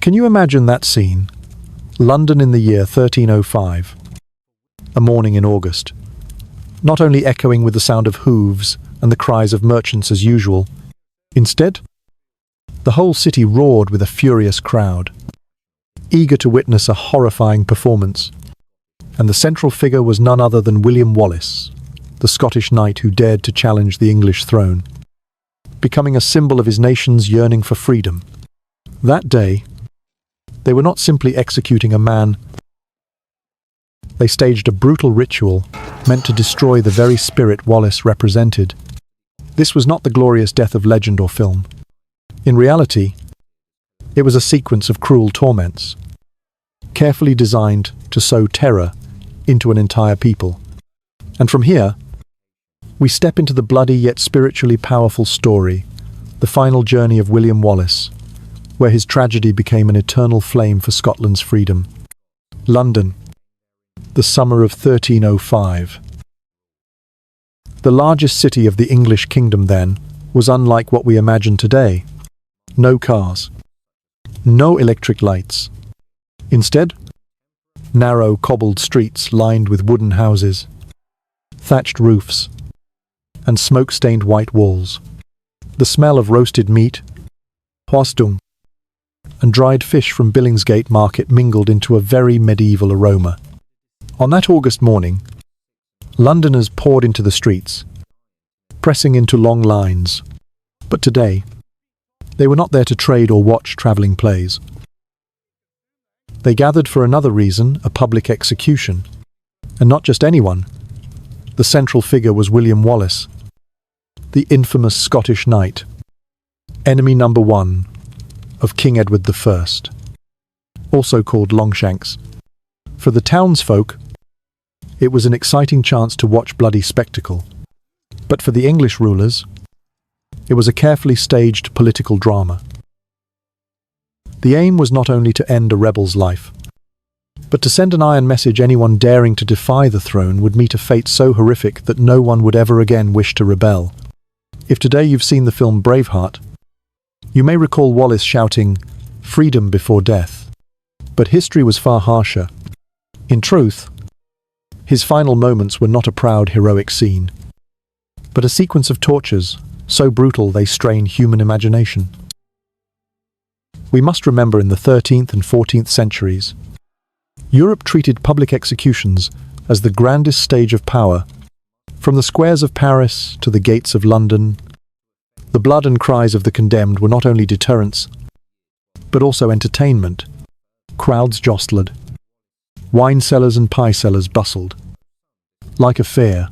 Can you imagine that scene? London in the year 1305. A morning in August. Not only echoing with the sound of hooves and the cries of merchants as usual. Instead, the whole city roared with a furious crowd, eager to witness a horrifying performance. And the central figure was none other than William Wallace, the Scottish knight who dared to challenge the English throne, becoming a symbol of his nation's yearning for freedom. That day, they were not simply executing a man. They staged a brutal ritual meant to destroy the very spirit Wallace represented. This was not the glorious death of legend or film. In reality, it was a sequence of cruel torments, carefully designed to sow terror into an entire people. And from here, we step into the bloody yet spiritually powerful story, the final journey of William Wallace, where his tragedy became an eternal flame for Scotland's freedom. London, the summer of 1305. The largest city of the English kingdom then was unlike what we imagine today. No cars, no electric lights. Instead, narrow cobbled streets lined with wooden houses, thatched roofs, and smoke-stained white walls. The smell of roasted meat, hostung, and dried fish from Billingsgate Market mingled into a very medieval aroma. On that August morning, Londoners poured into the streets, pressing into long lines. But today, they were not there to trade or watch travelling plays. They gathered for another reason, a public execution. And not just anyone. The central figure was William Wallace, the infamous Scottish knight, enemy number one of King Edward I, also called Longshanks. For the townsfolk, it was an exciting chance to watch bloody spectacle. But for the English rulers, it was a carefully staged political drama. The aim was not only to end a rebel's life, but to send an iron message anyone daring to defy the throne would meet a fate so horrific that no one would ever again wish to rebel. If today you've seen the film Braveheart, you may recall Wallace shouting, "Freedom before death." But history was far harsher. In truth, his final moments were not a proud, heroic scene, but a sequence of tortures, so brutal they strain human imagination. We must remember in the 13th and 14th centuries, Europe treated public executions as the grandest stage of power. From the squares of Paris to the gates of London, the blood and cries of the condemned were not only deterrents, but also entertainment. Crowds jostled. Wine sellers and pie sellers bustled. Like a fair,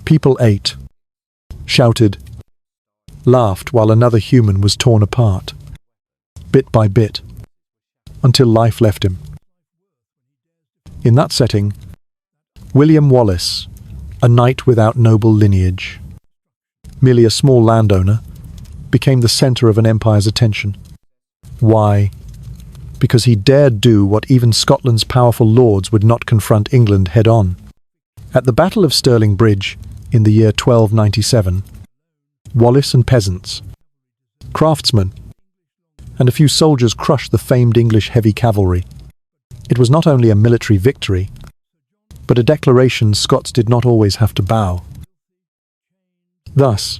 people ate, shouted, laughed while another human was torn apart, bit by bit, until life left him. In that setting, William Wallace, a knight without noble lineage, merely a small landowner, became the centre of an empire's attention. Why? Because he dared do what even Scotland's powerful lords would not confront England head-on. At the Battle of Stirling Bridge, in the year 1297, Wallace and peasants, craftsmen, and a few soldiers crushed the famed English heavy cavalry. It was not only a military victory, but a declaration Scots did not always have to bow. Thus,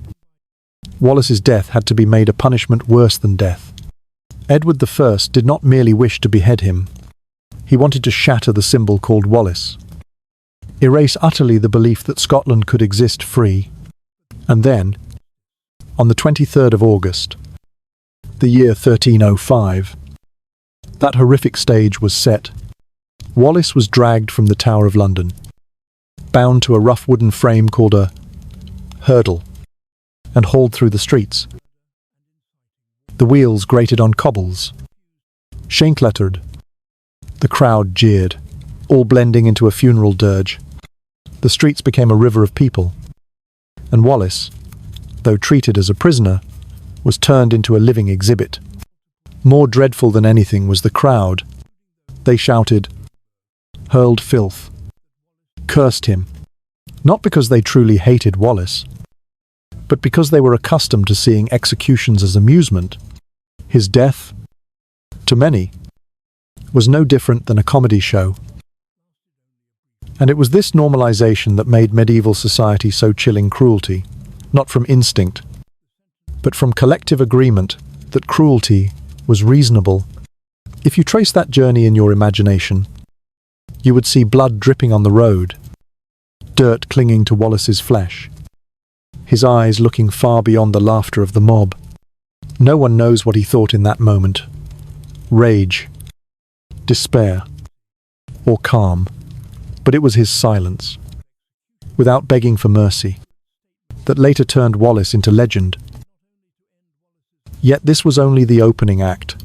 Wallace's death had to be made a punishment worse than death. Edward I did not merely wish to behead him. He wanted to shatter the symbol called Wallace, erase utterly the belief that Scotland could exist free. And then, on the 23rd of August, the year 1305, that horrific stage was set. Wallace was dragged from the Tower of London, bound to a rough wooden frame called a hurdle, and hauled through the streets. The wheels grated on cobbles, shane-clattered. The crowd jeered, all blending into a funeral dirge. The streets became a river of people, and Wallace, though treated as a prisoner, was turned into a living exhibit. More dreadful than anything was the crowd. They shouted, hurled filth, cursed him, not because they truly hated Wallace, but because they were accustomed to seeing executions as amusement. His death, to many, was no different than a comedy show. And it was this normalization that made medieval society so chilling cruelty, not from instinct, but from collective agreement that cruelty was reasonable. If you trace that journey in your imagination, you would see blood dripping on the road, dirt clinging to Wallace's flesh, his eyes looking far beyond the laughter of the mob. No one knows what he thought in that moment. Rage, despair, or calm. But it was his silence, without begging for mercy, that later turned Wallace into legend. Yet this was only the opening act.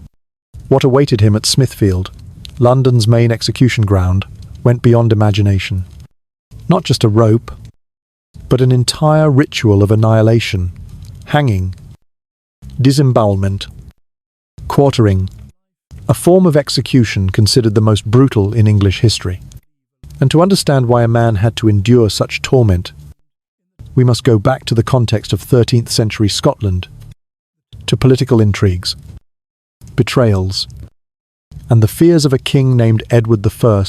What awaited him at Smithfield, London's main execution ground, went beyond imagination. Not just a rope, but an entire ritual of annihilation, hanging, disembowelment, quartering, a form of execution considered the most brutal in English history. And to understand why a man had to endure such torment, we must go back to the context of 13th century Scotland, to political intrigues, betrayals, and the fears of a king named Edward I.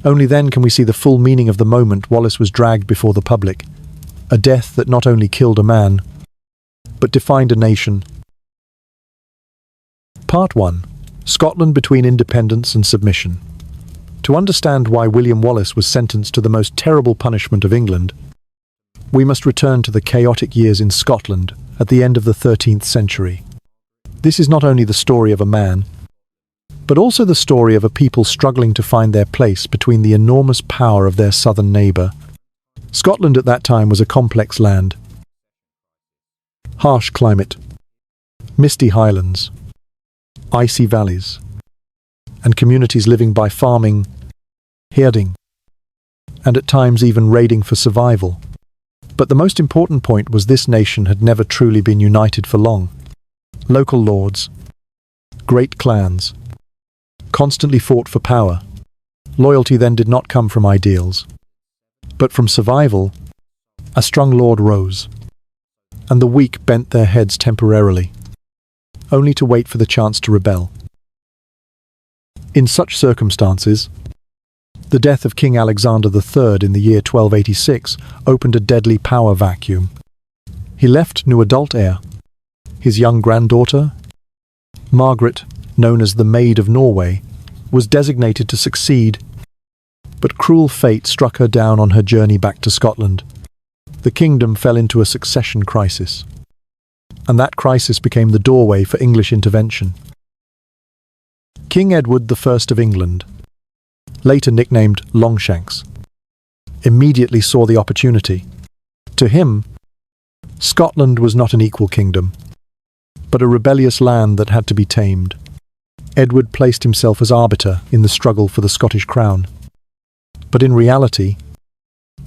Only then can we see the full meaning of the moment Wallace was dragged before the public, a death that not only killed a man, but defined a nation. Part 1. Scotland between independence and submission. To understand why William Wallace was sentenced to the most terrible punishment of England, we must return to the chaotic years in Scotland at the end of the 13th century. This is not only the story of a man, but also the story of a people struggling to find their place between the enormous power of their southern neighbour. Scotland at that time was a complex land. Harsh climate, misty highlands, icy valleys, and communities living by farming, herding, and at times even raiding for survival. But the most important point was this nation had never truly been united for long. Local lords, great clans, constantly fought for power. Loyalty then did not come from ideals, but from survival. A strong lord rose, and the weak bent their heads temporarily, only to wait for the chance to rebel. In such circumstances, the death of King Alexander III in the year 1286 opened a deadly power vacuum. He left no adult heir. His young granddaughter, Margaret, known as the Maid of Norway, was designated to succeed, but cruel fate struck her down on her journey back to Scotland. The kingdom fell into a succession crisis, and that crisis became the doorway for English intervention. King Edward I of England, later nicknamed Longshanks, immediately saw the opportunity. To him, Scotland was not an equal kingdom, but a rebellious land that had to be tamed. Edward placed himself as arbiter in the struggle for the Scottish crown. But in reality,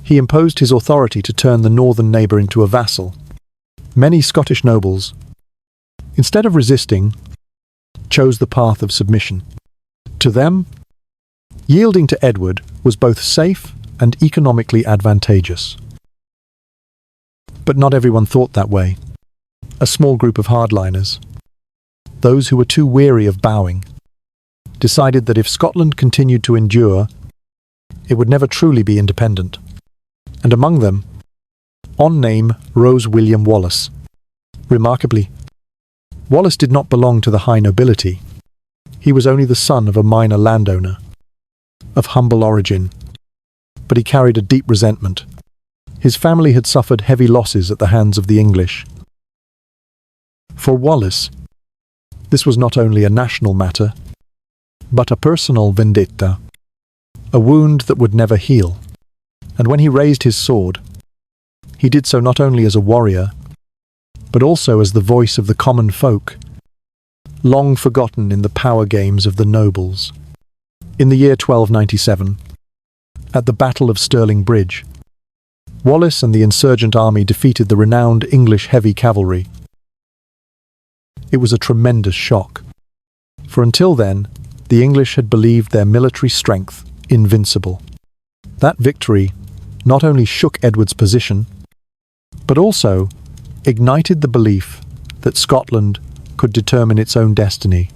he imposed his authority to turn the northern neighbour into a vassal. Many Scottish nobles, instead of resisting, chose the path of submission. To them, yielding to Edward was both safe and economically advantageous. But not everyone thought that way. A small group of hardliners, those who were too weary of bowing, decided that if Scotland continued to endure, it would never truly be independent. And among them, on name rose William Wallace. Remarkably, Wallace did not belong to the high nobility. He was only the son of a minor landowner, of humble origin, but he carried a deep resentment. His family had suffered heavy losses at the hands of the English. For Wallace, this was not only a national matter, but a personal vendetta, a wound that would never heal. And when he raised his sword, he did so not only as a warrior, but also as the voice of the common folk, long forgotten in the power games of the nobles. In the year 1297, at the Battle of Stirling Bridge, Wallace and the insurgent army defeated the renowned English heavy cavalry. It was a tremendous shock, for until then, the English had believed their military strength invincible. That victory not only shook Edward's position, but also ignited the belief that Scotland could determine its own destiny.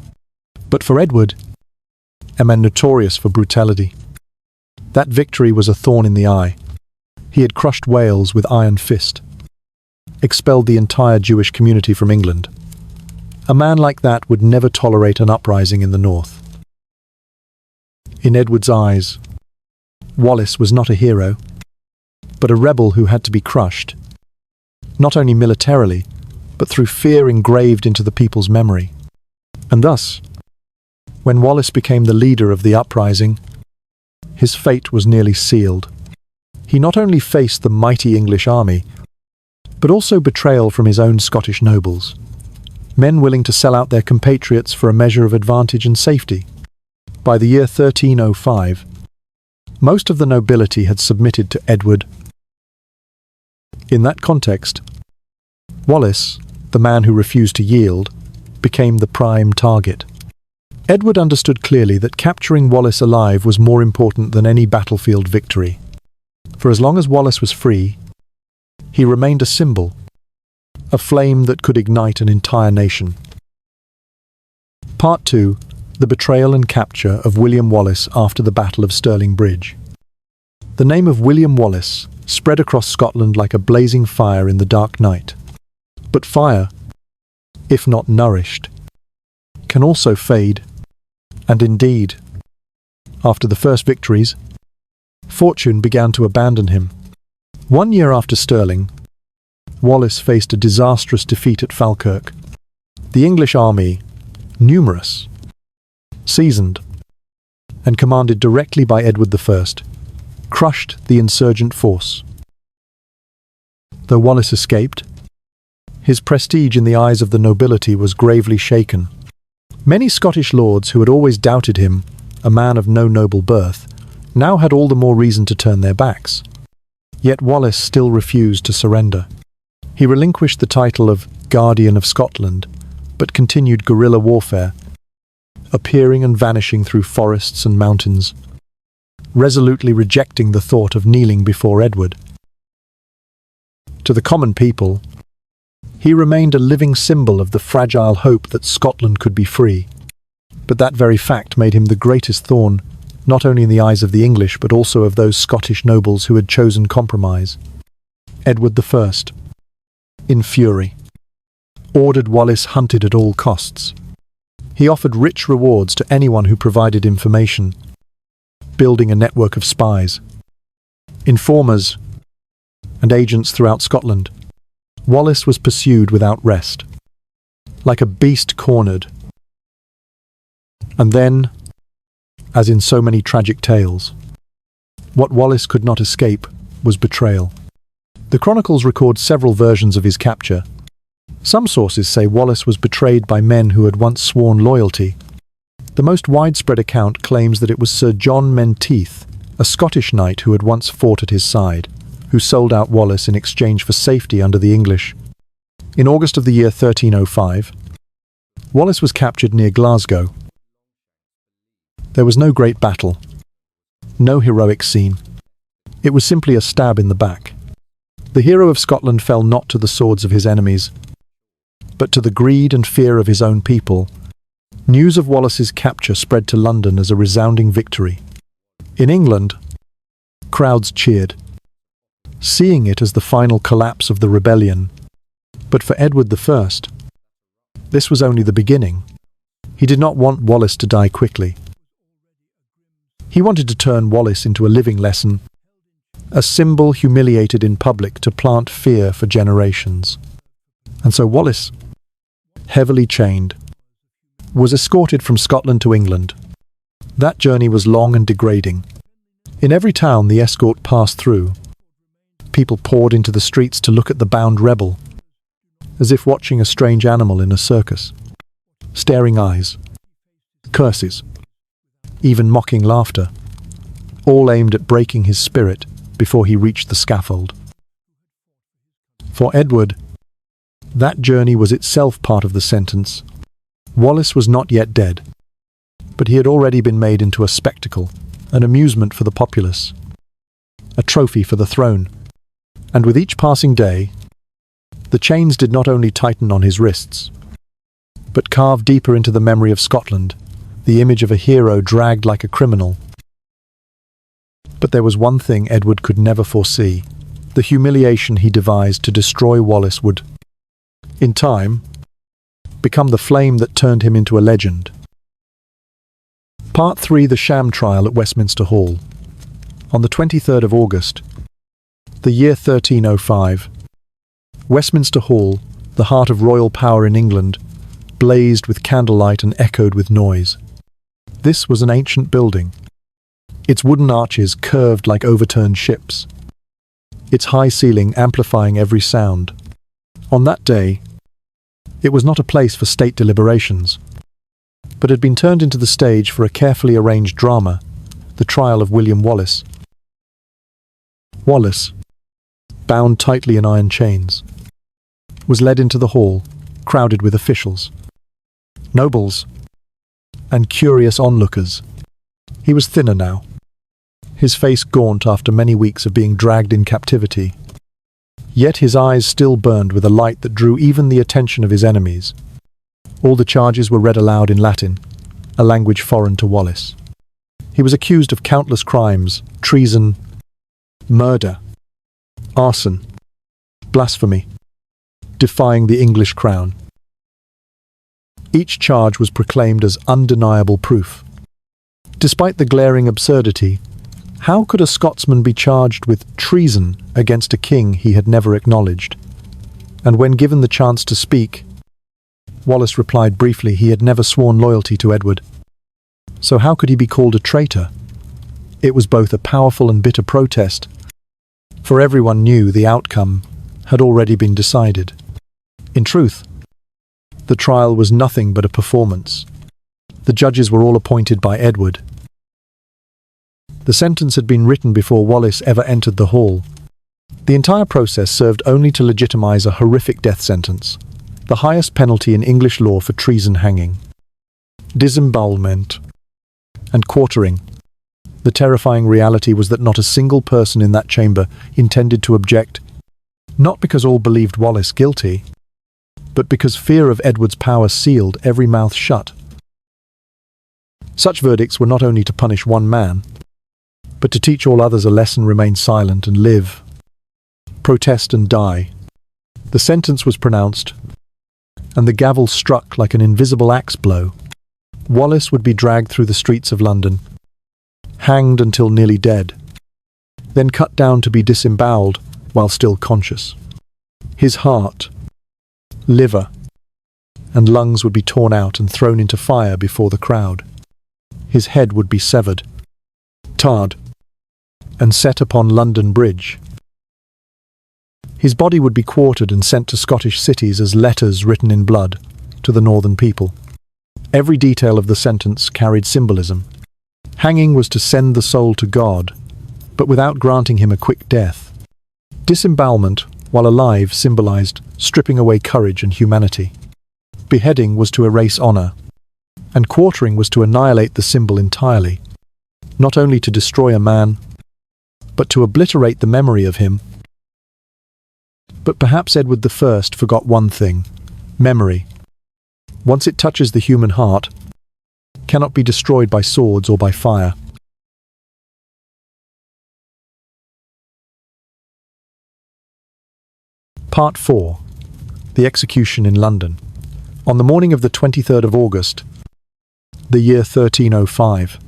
But for Edward, a man notorious for brutality, that victory was a thorn in the eye. He had crushed Wales with iron fist, expelled the entire Jewish community from England. A man like that would never tolerate an uprising in the north. In Edward's eyes, Wallace was not a hero, but a rebel who had to be crushed, not only militarily, but through fear engraved into the people's memory. And thus, when Wallace became the leader of the uprising, his fate was nearly sealed. He not only faced the mighty English army, but also betrayal from his own Scottish nobles, men willing to sell out their compatriots for a measure of advantage and safety. By the year 1305, most of the nobility had submitted to Edward. In that context, Wallace, the man who refused to yield, became the prime target. Edward understood clearly that capturing Wallace alive was more important than any battlefield victory. For as long as Wallace was free, he remained a symbol, a flame that could ignite an entire nation. Part 2. The betrayal and capture of William Wallace after the Battle of Stirling Bridge. The name of William Wallace spread across Scotland like a blazing fire in the dark night. But fire, if not nourished, can also fade. And indeed, after the first victories, fortune began to abandon him. 1 year after Stirling, Wallace faced a disastrous defeat at Falkirk. The English army, numerous, seasoned, and commanded directly by Edward I, crushed the insurgent force. Though Wallace escaped, his prestige in the eyes of the nobility was gravely shaken. Many Scottish lords who had always doubted him, a man of no noble birth, now had all the more reason to turn their backs. Yet Wallace still refused to surrender. He relinquished the title of Guardian of Scotland, but continued guerrilla warfare, appearing and vanishing through forests and mountains, resolutely rejecting the thought of kneeling before Edward. To the common people, he remained a living symbol of the fragile hope that Scotland could be free. But that very fact made him the greatest thorn, not only in the eyes of the English, but also of those Scottish nobles who had chosen compromise. Edward I, in fury, ordered Wallace hunted at all costs. He offered rich rewards to anyone who provided information, building a network of spies, informers, and agents throughout Scotland. Wallace was pursued without rest, like a beast cornered. And then, as in so many tragic tales, what Wallace could not escape was betrayal. The chronicles record several versions of his capture. Some sources say Wallace was betrayed by men who had once sworn loyalty. The most widespread account claims that it was Sir John Menteith, a Scottish knight who had once fought at his side, who sold out Wallace in exchange for safety under the English. In August of the year 1305, Wallace was captured near Glasgow. There was no great battle, no heroic scene. It was simply a stab in the back. The hero of Scotland fell not to the swords of his enemies, but to the greed and fear of his own people. News of Wallace's capture spread to London as a resounding victory. In England, crowds cheered, seeing it as the final collapse of the rebellion. But for Edward I, this was only the beginning. He did not want Wallace to die quickly. He wanted to turn Wallace into a living lesson, a symbol humiliated in public to plant fear for generations. And so Wallace, heavily chained, was escorted from Scotland to England. That journey was long and degrading. In every town the escort passed through, people poured into the streets to look at the bound rebel, as if watching a strange animal in a circus. Staring eyes, curses, even mocking laughter, all aimed at breaking his spirit before he reached the scaffold. For Edward, that journey was itself part of the sentence. Wallace was not yet dead, but he had already been made into a spectacle, an amusement for the populace, a trophy for the throne. And with each passing day, the chains did not only tighten on his wrists, but carved deeper into the memory of Scotland, the image of a hero dragged like a criminal. But there was one thing Edward could never foresee: the humiliation he devised to destroy Wallace would, in time, become the flame that turned him into a legend. Part 3: The Sham Trial at Westminster Hall. On the 23rd of August, the year 1305, Westminster Hall, the heart of royal power in England, blazed with candlelight and echoed with noise. This was an ancient building, its wooden arches curved like overturned ships, its high ceiling amplifying every sound. On that day, it was not a place for state deliberations, but had been turned into the stage for a carefully arranged drama, the trial of William Wallace. Wallace, bound tightly in iron chains, was led into the hall, crowded with officials, nobles, and curious onlookers. He was thinner now, his face gaunt after many weeks of being dragged in captivity. Yet his eyes still burned with a light that drew even the attention of his enemies. All the charges were read aloud in Latin, a language foreign to Wallace. He was accused of countless crimes: treason, murder, arson, blasphemy, defying the English crown. Each charge was proclaimed as undeniable proof. Despite the glaring absurdity, how could a Scotsman be charged with treason against a king he had never acknowledged? And when given the chance to speak, Wallace replied briefly he had never sworn loyalty to Edward. So how could he be called a traitor? It was both a powerful and bitter protest, for everyone knew the outcome had already been decided. In truth, the trial was nothing but a performance. The judges were all appointed by Edward. The sentence had been written before Wallace ever entered the hall. The entire process served only to legitimize a horrific death sentence, the highest penalty in English law for treason: hanging, disembowelment, and quartering. The terrifying reality was that not a single person in that chamber intended to object, not because all believed Wallace guilty, but because fear of Edward's power sealed every mouth shut. Such verdicts were not only to punish one man, but to teach all others a lesson: remain silent and live, protest and die. The sentence was pronounced, and the gavel struck like an invisible axe blow. Wallace would be dragged through the streets of London, hanged until nearly dead, then cut down to be disemboweled while still conscious. His heart, liver, and lungs would be torn out and thrown into fire before the crowd. His head would be severed, tarred, and set upon London Bridge. His body would be quartered and sent to Scottish cities as letters written in blood to the northern people. Every detail of the sentence carried symbolism. Hanging was to send the soul to God, but without granting him a quick death. Disembowelment, while alive, symbolized stripping away courage and humanity. Beheading was to erase honor, and quartering was to annihilate the symbol entirely, not only to destroy a man, but to obliterate the memory of him. But perhaps Edward I forgot one thing: memory. Once it touches the human heart, cannot be destroyed by swords or by fire. Part 4: The Execution in London. On the morning of the 23rd of August, the year 1305,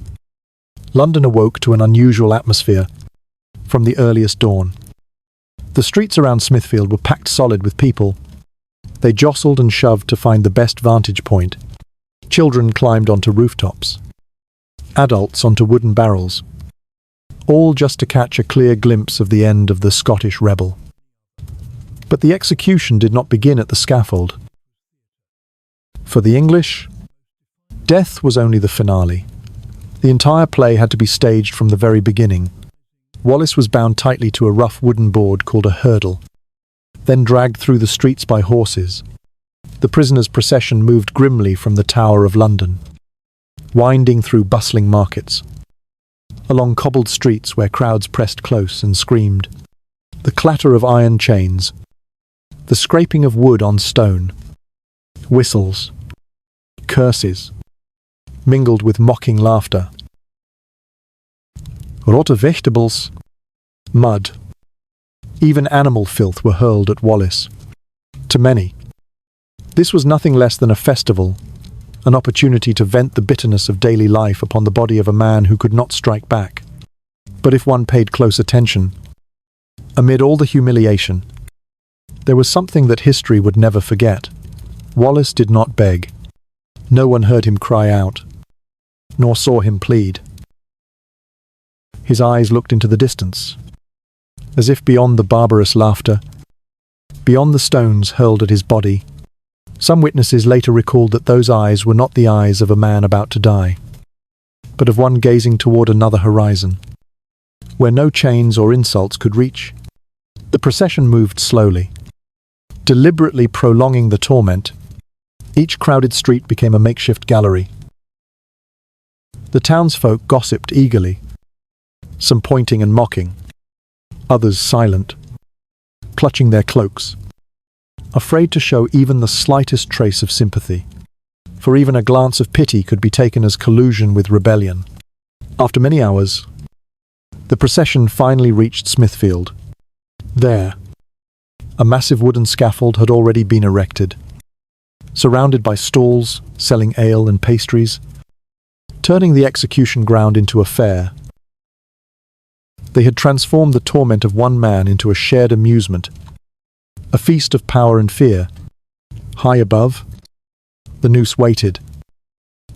London awoke to an unusual atmosphere from the earliest dawn. The streets around Smithfield were packed solid with people. They jostled and shoved to find the best vantage point. Children climbed onto rooftops, adults onto wooden barrels, all just to catch a clear glimpse of the end of the Scottish rebel. But the execution did not begin at the scaffold. For the English, death was only the finale. The entire play had to be staged from the very beginning. Wallace was bound tightly to a rough wooden board called a hurdle, then dragged through the streets by horses. The prisoners' procession moved grimly from the Tower of London, winding through bustling markets, along cobbled streets where crowds pressed close and screamed. The clatter of iron chains, the scraping of wood on stone, whistles, curses, mingled with mocking laughter. Rotte vegetables, mud, even animal filth were hurled at Wallace. To many, this was nothing less than a festival, an opportunity to vent the bitterness of daily life upon the body of a man who could not strike back. But if one paid close attention, amid all the humiliation, there was something that history would never forget. Wallace did not beg. No one heard him cry out, nor saw him plead. His eyes looked into the distance, as if beyond the barbarous laughter, beyond the stones hurled at his body. Some witnesses later recalled that those eyes were not the eyes of a man about to die, but of one gazing toward another horizon, where no chains or insults could reach. The procession moved slowly, deliberately prolonging the torment. Each crowded street became a makeshift gallery. The townsfolk gossiped eagerly, some pointing and mocking, others silent, clutching their cloaks, afraid to show even the slightest trace of sympathy, for even a glance of pity could be taken as collusion with rebellion. After many hours, the procession finally reached Smithfield. There, a massive wooden scaffold had already been erected, surrounded by stalls selling ale and pastries, turning the execution ground into a fair. They had transformed the torment of one man into a shared amusement, a feast of power and fear. High above, the noose waited.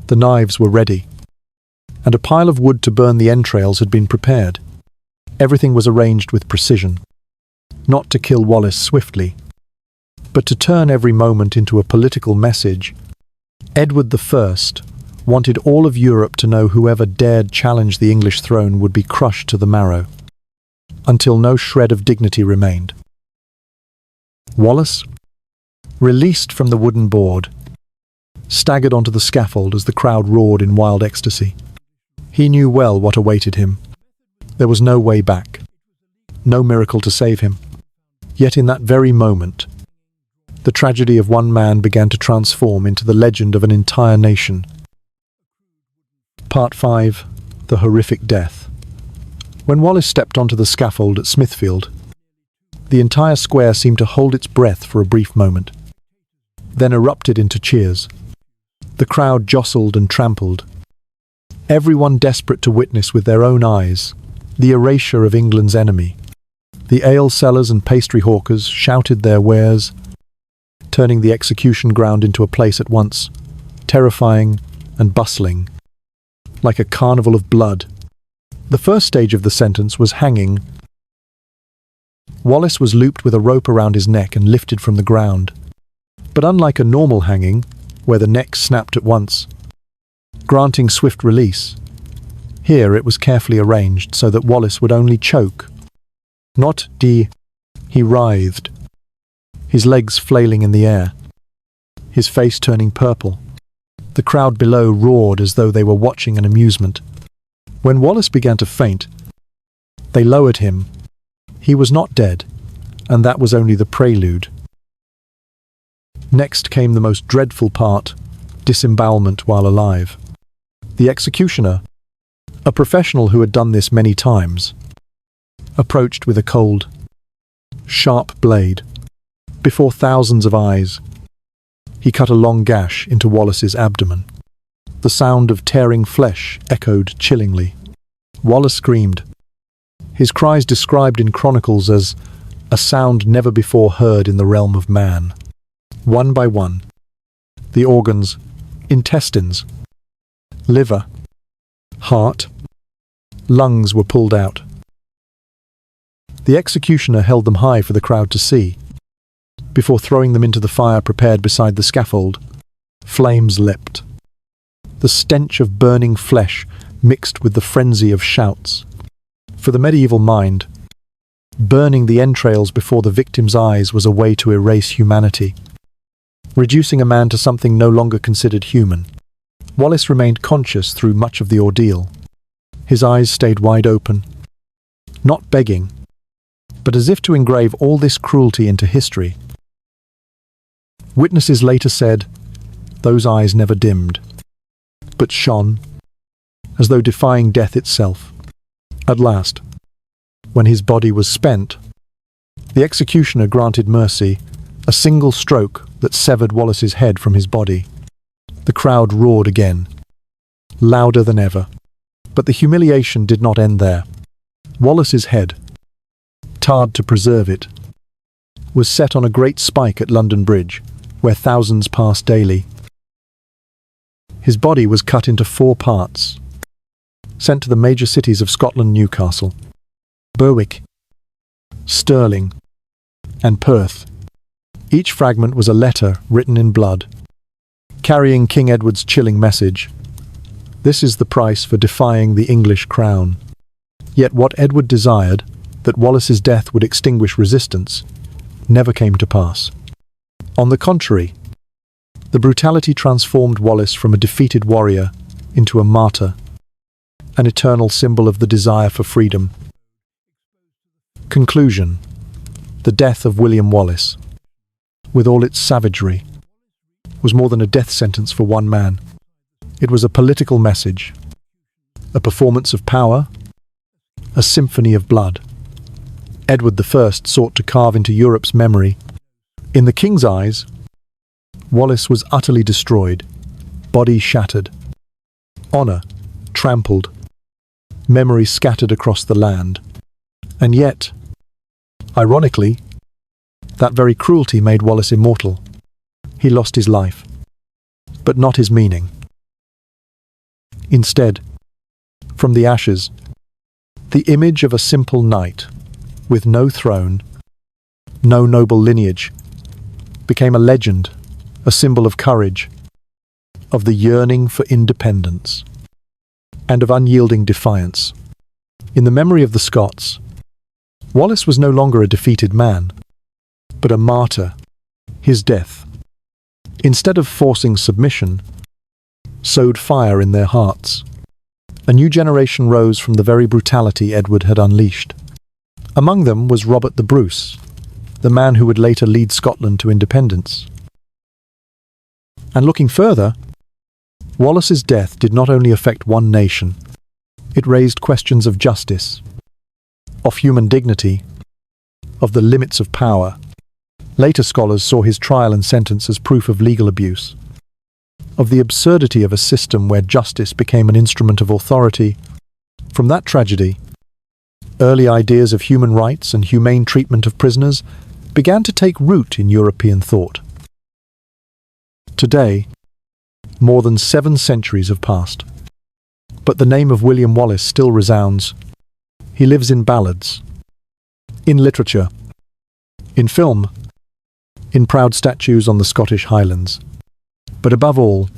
The knives were ready, and a pile of wood to burn the entrails had been prepared. Everything was arranged with precision, not to kill Wallace swiftly, but to turn every moment into a political message. Edward I wanted all of Europe to know whoever dared challenge the English throne would be crushed to the marrow, until no shred of dignity remained. Wallace, released from the wooden board, staggered onto the scaffold as the crowd roared in wild ecstasy. He knew well what awaited him. There was no way back, no miracle to save him. Yet in that very moment, the tragedy of one man began to transform into the legend of an entire nation. Part 5. The Horrific Death. When Wallace stepped onto the scaffold at Smithfield, the entire square seemed to hold its breath for a brief moment, then erupted into cheers. The crowd jostled and trampled, everyone desperate to witness with their own eyes the erasure of England's enemy. The ale sellers and pastry hawkers shouted their wares, turning the execution ground into a place at once terrifying and bustling, like a carnival of blood. The first stage of the sentence was hanging. Wallace was looped with a rope around his neck and lifted from the ground. But unlike a normal hanging, where the neck snapped at once, granting swift release, here it was carefully arranged so that Wallace would only choke, not die. He writhed, his legs flailing in the air, his face turning purple. The crowd below roared as though they were watching an amusement. When Wallace began to faint, they lowered him. He was not dead, and that was only the prelude. Next came the most dreadful part, disembowelment while alive. The executioner, a professional who had done this many times, approached with a cold, sharp blade. Before thousands of eyes, he cut a long gash into Wallace's abdomen. The sound of tearing flesh echoed chillingly. Wallace screamed, his cries described in chronicles as a sound never before heard in the realm of man. One by one, the organs, intestines, liver, heart, lungs were pulled out. The executioner held them high for the crowd to see. Before throwing them into the fire prepared beside the scaffold, flames leapt. The stench of burning flesh mixed with the frenzy of shouts. For the medieval mind, burning the entrails before the victim's eyes was a way to erase humanity, reducing a man to something no longer considered human. Wallace remained conscious through much of the ordeal. His eyes stayed wide open, not begging, but as if to engrave all this cruelty into history. Witnesses later said, Those eyes never dimmed, but shone, as though defying death itself. At last, when his body was spent, the executioner granted mercy, a single stroke that severed Wallace's head from his body. The crowd roared again, louder than ever. But the humiliation did not end there. Wallace's head, tarred to preserve it, was set on a great spike at London Bridge, where thousands passed daily. His body was cut into 4 parts, sent to the major cities of Scotland: Newcastle, Berwick, Stirling, and Perth. Each fragment was a letter written in blood, carrying King Edward's chilling message: "This is the price for defying the English crown." Yet what Edward desired, that Wallace's death would extinguish resistance, never came to pass. On the contrary, the brutality transformed Wallace from a defeated warrior into a martyr, an eternal symbol of the desire for freedom. Conclusion: the death of William Wallace, with all its savagery, was more than a death sentence for one man. It was a political message, a performance of power, a symphony of blood. Edward I sought to carve into Europe's memory. In the king's eyes, Wallace was utterly destroyed, body shattered, honour trampled, memory scattered across the land. And yet, ironically, that very cruelty made Wallace immortal. He lost his life, but not his meaning. Instead, from the ashes, the image of a simple knight, with no throne, no noble lineage, became a legend, a symbol of courage, of the yearning for independence, and of unyielding defiance. In the memory of the Scots, Wallace was no longer a defeated man, but a martyr. His death, instead of forcing submission, sowed fire in their hearts. A new generation rose from the very brutality Edward had unleashed. Among them was Robert the Bruce, the man who would later lead Scotland to independence. And looking further, Wallace's death did not only affect one nation, it raised questions of justice, of human dignity, of the limits of power. Later scholars saw his trial and sentence as proof of legal abuse, of the absurdity of a system where justice became an instrument of authority. From that tragedy, early ideas of human rights and humane treatment of prisoners began to take root in European thought. Today, more than 7 centuries have passed, but the name of William Wallace still resounds. He lives in ballads, in literature, in film, in proud statues on the Scottish Highlands. But above all,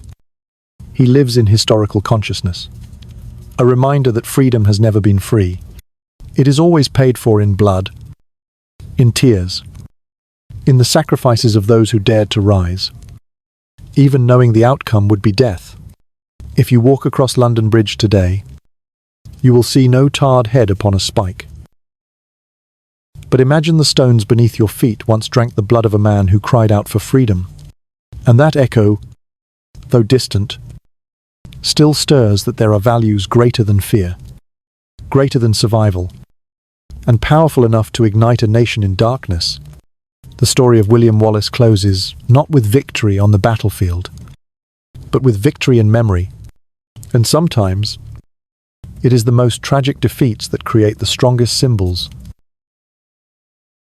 he lives in historical consciousness, a reminder that freedom has never been free. It is always paid for in blood, in tears, in the sacrifices of those who dared to rise, even knowing the outcome would be death. If you walk across London Bridge today, you will see no tarred head upon a spike. But imagine the stones beneath your feet once drank the blood of a man who cried out for freedom. And that echo, though distant, still stirs that there are values greater than fear, greater than survival, and powerful enough to ignite a nation in darkness. The story of William Wallace closes not with victory on the battlefield, but with victory in memory. And sometimes, it is the most tragic defeats that create the strongest symbols